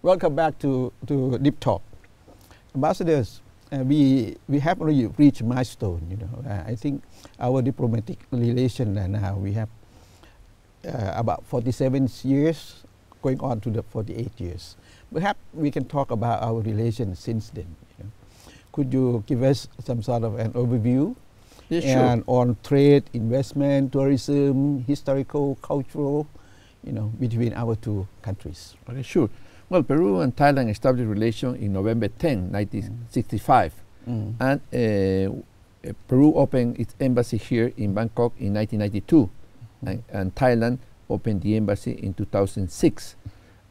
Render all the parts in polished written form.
Welcome back to Deep Talk. Ambassadors, we have already reached a milestone. I think our diplomatic relation now we have about 47 years going on to the 48 years. Perhaps we can talk about our relations since then. Could you give us some sort of an overview? Yes, and sure. on trade, investment, tourism, historical, cultural, between our two countries. Okay, sure. Well, Peru and Thailand established relations in November 10, 1965. And Peru opened its embassy here in Bangkok in 1992. And Thailand opened the embassy in 2006.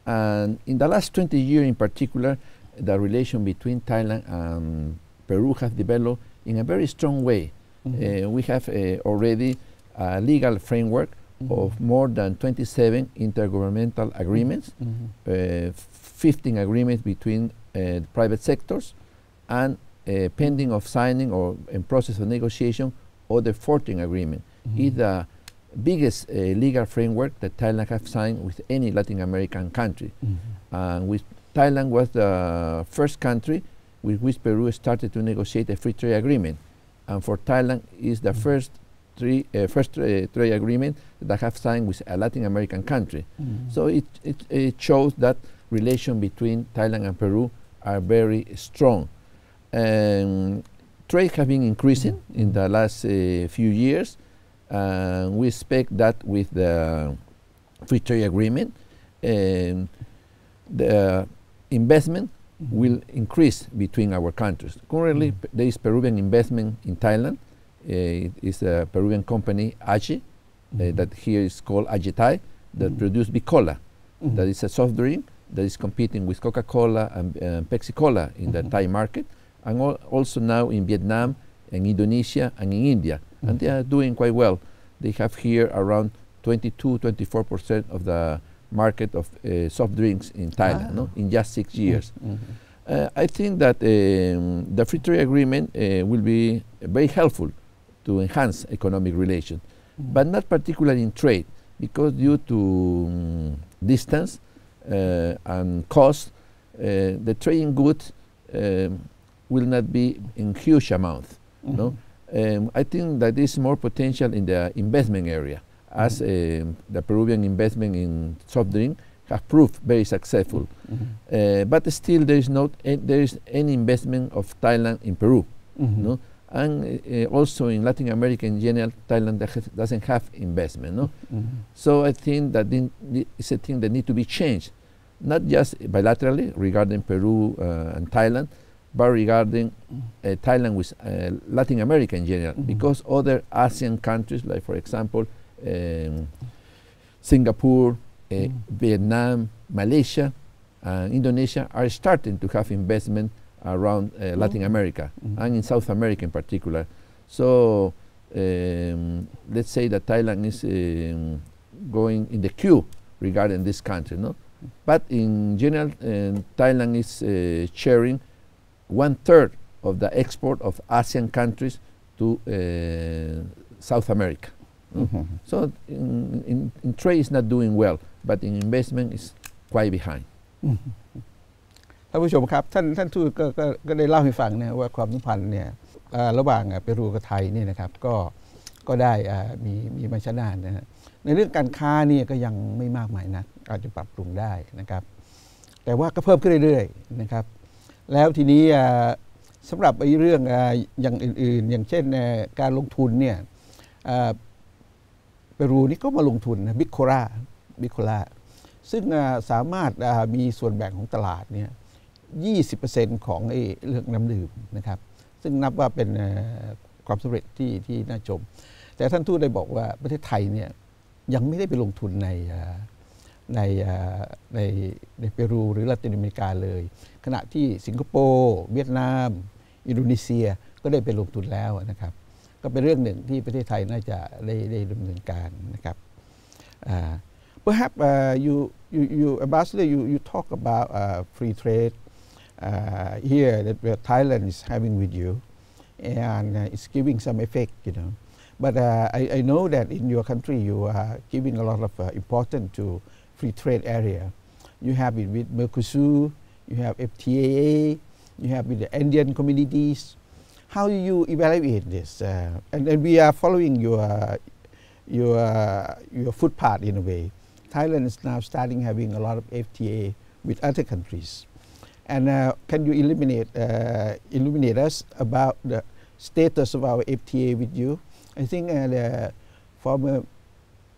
And in the last 20 years in particular, the relation between Thailand and Peru has developed in a very strong way. We have already a legal framework of more than 27 intergovernmental agreements, 15 agreements between private sectors, and pending of signing or in process of negotiation, other 14 agreements. It's the biggest legal framework that Thailand has signed with any Latin American country. Thailand was the first country with which Peru started to negotiate a free trade agreement. And for Thailand, is the first trade agreement that have signed with a Latin American country. So it shows that relation between Thailand and Peru are very strong. Trade has been increasing in the last few years. We expect that with the free trade agreement, the investment will increase between our countries. Currently, there is Peruvian investment in Thailand. It is a Peruvian company, AGI, that here is called AGITAI, that produce Bicola. That is a soft drink that is competing with Coca-Cola and Pepsi-Cola in the Thai market, and also now in Vietnam and Indonesia and in India. And they are doing quite well. They have here around 22-24% of the market of soft drinks in Thailand, in just 6 years. I think that the free trade agreement will be very helpful to enhance economic relations, but not particularly in trade, because due to distance and cost, the trading goods will not be in huge amounts. I think that there is more potential in the investment area, as the Peruvian investment in soft drink have proved very successful. But still there is any investment of Thailand in Peru. And also in Latin America in general, Thailand doesn't have investment. So I think that it's a thing that needs to be changed, not just bilaterally regarding Peru and Thailand, but regarding Thailand with Latin America in general, because other ASEAN countries, like for example, Singapore, Vietnam, Malaysia, and Indonesia are starting to have investment around Latin America and in South America in particular. So let's say that Thailand is going in the queue regarding this country. But in general, Thailand is sharing 1/3 of the export of ASEAN countries to South America. So in trade is not doing well, but in investment is quite behind. ท่านผู้ชมครับท่านทูตก็ได้เล่าให้ฟังนะว่าความสัมพันธ์เนี่ยระหว่างเปรูกับไทยนี่นะครับก็ได้มีมาช้านานนะฮะในเรื่องการค้านี่ก็ยังไม่มากมายนักอาจจะปรับปรุงได้นะครับแต่ว่าก็เพิ่มขึ้นเรื่อยๆนะครับแล้วทีนี้สำหรับเรื่องอย่างอื่นๆอย่างเช่นการลงทุนเนี่ยเปรูนี่ก็มาลงทุนนะบิโคล่าซึ่งสามารถมีส่วนแบ่งของตลาดเนี่ย 20% ของเรื่องน้ำดื่มนะครับซึ่งนับว่าเป็นความสำเร็จที่น่าชมแต่ท่านทูตได้บอกว่าประเทศไทยเนี่ยยังไม่ได้ไปลงทุนในเปรูหรือลาตินอเมริกาเลยขณะที่สิงคโปร์เวียดนามอินโดนีเซียก็ได้ไปลงทุนแล้วนะครับก็เป็นเรื่องหนึ่งที่ประเทศไทยน่าจะได้ดำเนินการนะครับ Perhaps you Ambassador, you talk about free trade here that Thailand is having with you, and it's giving some effect, But I know that in your country you are giving a lot of importance to free trade area. you have it with Mercosur, you have FTAA, you have with the Indian communities. How do you evaluate this? And we are following your footpath in a way. Thailand is now starting having a lot of FTA with other countries. And can you illuminate us about the status of our FTA with you? I think the former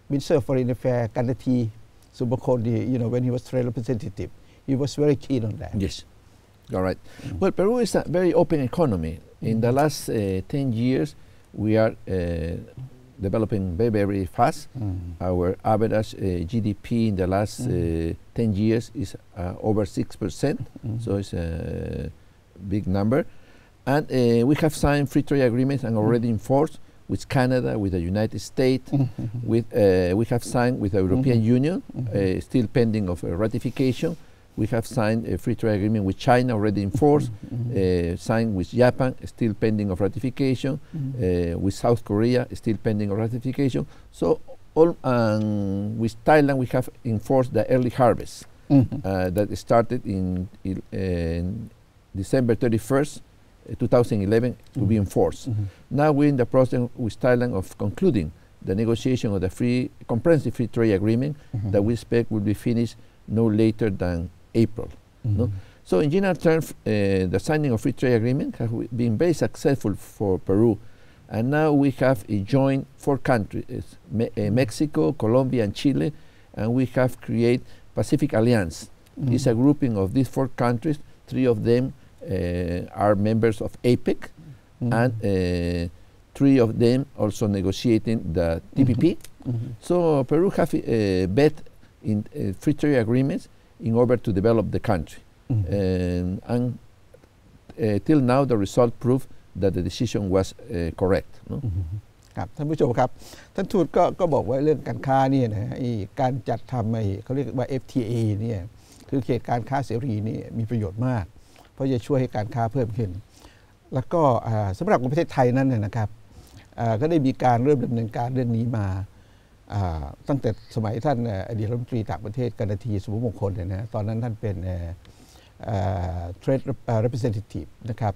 Minister of Foreign Affairs, Kanati Subakodi, when he was trade representative, he was very keen on that. Yes, all right. Well, Peru is a very open economy. In the last 10 years, we are developing very, very fast. Our average GDP in the last 10 years is over 6%, so it's a big number. And we have signed free trade agreements and already enforced with Canada, with the United States, we have signed with the European Union, still pending of ratification. We have signed a free trade agreement with China, already enforced, signed with Japan, still pending of ratification, with South Korea, still pending of ratification. So with Thailand, we have enforced the early harvest that started in December 31st, 2011 to be enforced. Now we're in the process with Thailand of concluding the negotiation of the comprehensive free trade agreement that we expect will be finished no later than April. No? So in general terms, the signing of free trade agreement has been very successful for Peru. And now we have joined 4 countries, Mexico, Colombia, and Chile, and we have created Pacific Alliance. It's a grouping of these 4 countries. 3 of them are members of APEC, and 3 of them also negotiating the TPP. So Peru have bet in free trade agreements in order to develop the country. And till now, the result proved that the decision was correct. No? ครับท่านผู้ชมครับท่านทูตก็บอกว่าเรื่องการค้าเนี่ยนะการจัดทำเขาเรียกว่า FTA เนี่ยคือเขตการค้าเสรีนี่มีประโยชน์มากเพราะจะช่วยให้การค้าเพิ่มขึ้นแล้วก็สำหรับประเทศไทยนั้นนะครับก็ได้มีการเริ่มดำเนินการเรื่องนี้มาตั้งแต่สมัยท่านอดีตรัฐมนตรีต่างประเทศกนทีสุภมงคลเนี่ยนะตอนนั้นท่านเป็นtrade representative นะครับ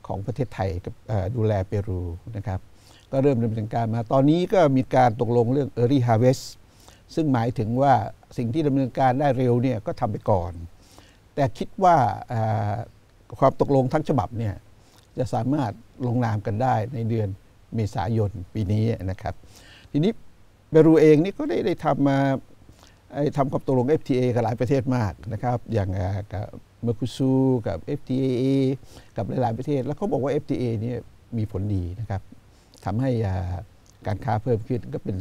ของประเทศไทยกับดูแลเปรูนะครับก็เริ่มดำเนินการมาตอนนี้ก็มีการตกลงเรื่อง early harvest ซึ่งหมายถึงว่าสิ่งที่ดำเนินการได้เร็วเนี่ยก็ทำไปก่อนแต่คิดว่าความตกลงทั้งฉบับเนี่ยจะสามารถลงนามกันได้ในเดือนเมษายนปีนี้นะครับทีนี้เปรูเองนี่ก็ได้ทำความตกลง FTA กับหลายประเทศมากนะครับอย่างกับเมอร์โคซูกับ FTAA กับหลายๆประเทศแล้วเขาบอกว่า FTA นี่มีผลดีนะครับทำให้การค้าเพิ่มขึ้นก็เป็น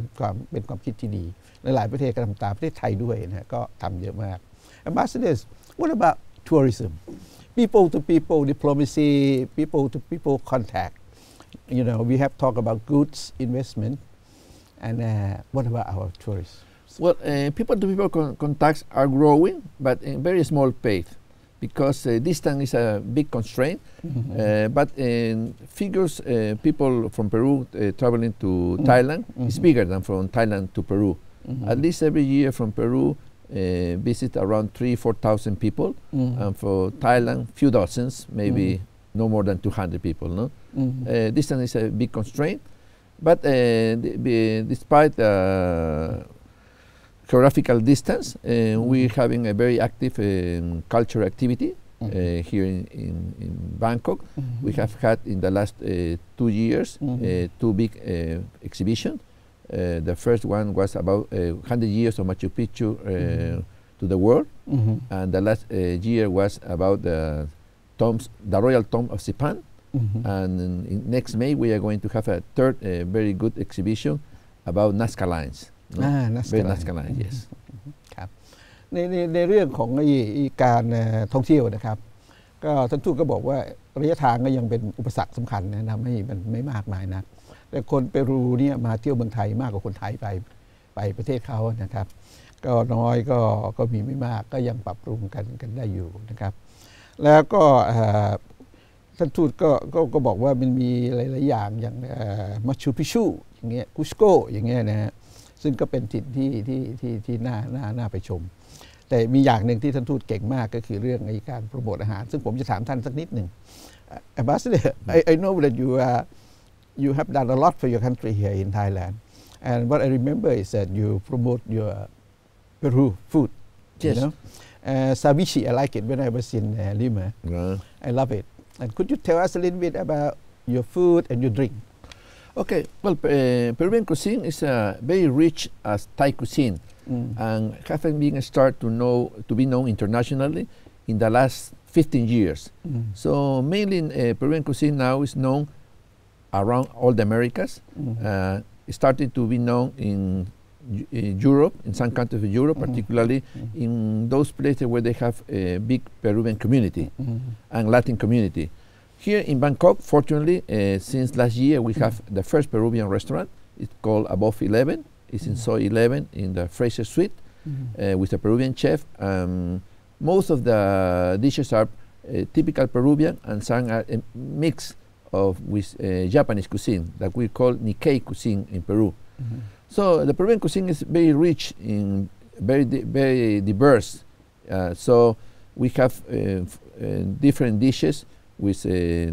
ความคิดที่ดีหลายๆประเทศก็ทำตามประเทศไทยด้วยนะก็ทำเยอะมาก Ambassadors, what about tourism? People to people diplomacy, people to people contact. We have talked about goods investment, and what about our tourists? Well, people to people contacts are growing, but in very small pace, because distance is a big constraint. But figures, people from Peru traveling to Thailand is bigger than from Thailand to Peru. At least every year from Peru visit around 3,000-4,000 people, and for Thailand, few dozens, maybe no more than 200 people. No, distance is a big constraint, but despite geographical distance, we're having a very active cultural activity here in Bangkok. We have had in the last 2 years 2 big exhibitions. The first one was about 100 years of Machu Picchu to the world, and the last year was about the Royal Tomb of Sipan. And next May we are going to have a third very good exhibition about Nazca Lines. Nazca Lines, yes. ครับในเรื่องของการท่องเที่ยวนะครับก็ท่านทูตก็บอกว่าระยะทางก็ยังเป็นอุปสรรคสำคัญนะทำให้มันไม่มากมายนักแต่คนเปรูเนี่ยมาเที่ยวเมืองไทยมากกว่าคนไทยไปประเทศเขานะครับก็น้อยก็มีไม่มากก็ยังปรับปรุงกันได้อยู่นะครับแล้วก็ท่านทูตก็บอกว่ามันมีหลายๆอย่างอย่างมาชูปิชูอย่างเงี้ยคุสโกอย่างเงี้ยนะฮะซึ่งก็เป็นถิ่นที่น่าไปชม แต่มีอย่างหนึ่งที่ท่านทูตเก่งมากก็คือเรื่องการโปรโมทอาหารซึ่งผมจะถามท่านสักนิดหนึ่ง Ambassador I know that you have done a lot for your country here in Thailand and what I remember is that you promote your Peru food Yes. you know ceviche I like it when I was in Lima I love it and could you tell us a little bit about your food and your drink Okay, well, Peruvian cuisine is very rich as Thai cuisine, and having been started to be known internationally in the last 15 years. So mainly Peruvian cuisine now is known around all the Americas. Starting to be known in Europe, in some countries of Europe, particularly in those places where they have a big Peruvian community and Latin community. Here in Bangkok, fortunately, since last year, we have the first Peruvian restaurant. It's called Above 11. It's in Soy 11 in the Fraser Suite with a Peruvian chef. Most of the dishes are typical Peruvian and some are a mix with Japanese cuisine that we call Nikkei cuisine in Peru. So the Peruvian cuisine is very rich in very diverse. So we have different dishes with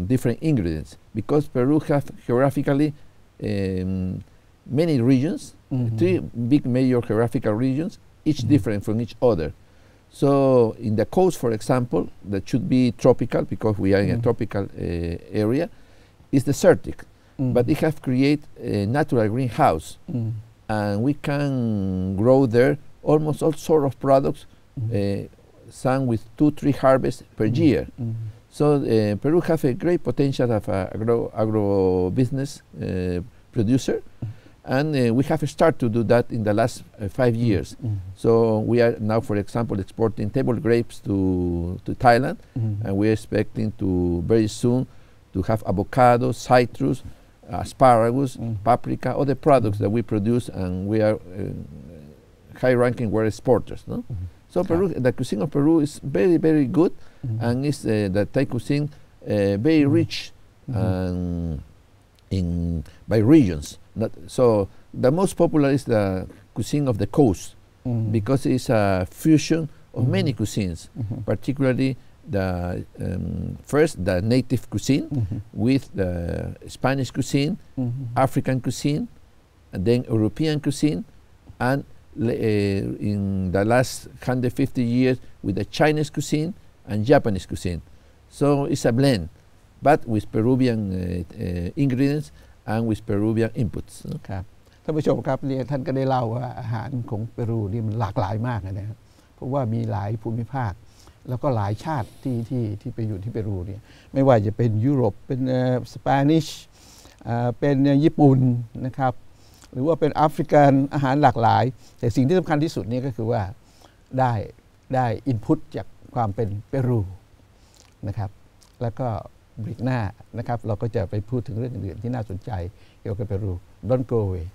different ingredients because Peru has geographically many regions, 3 big major geographical regions, each different from each other. So in the coast, for example, that should be tropical because we are in a tropical area, is desertic, but it has created a natural greenhouse, and we can grow there almost all sort of products, some with 2-3 harvests per year. So Peru has a great potential of agro business producer, and we have started to do that in the last 5 years. So we are now, for example, exporting table grapes to Thailand, and we are expecting to very soon to have avocado, citrus, asparagus, paprika, other products that we produce, and we are high-ranking world exporters. No? So Peru, the cuisine of Peru is very, very good, and is the Thai cuisine very rich by regions. So the most popular is the cuisine of the coast because it's a fusion of many cuisines, particularly first the native cuisine with the Spanish cuisine, African cuisine, and then European cuisine, and in the last 150 years with the Chinese cuisine and Japanese cuisine. So it's a blend, but with Peruvian ingredients and with Peruvian inputs. ครับท่านผู้ชมครับเนี่ยท่านก็ได้เล่าว่าอาหารของเปรูนี่มันหลากหลายมากนะครับเพราะว่ามีหลายภูมิภาคแล้วก็หลายชาติที่ไปอยู่ที่เปรูเนี่ยไม่ว่าจะเป็นยุโรปเป็นสเปนิชเป็นญี่ปุ่นนะครับหรือว่าเป็นแอฟริกันอาหารหลากหลายแต่สิ่งที่สำคัญที่สุดนี่ก็คือว่าได้อินพุตจากความเป็นเปรูนะครับแล้วก็เบรกหน้านะครับเราก็จะไปพูดถึงเรื่องอื่นๆที่น่าสนใจเกี่ยวกับเปรู Don't go away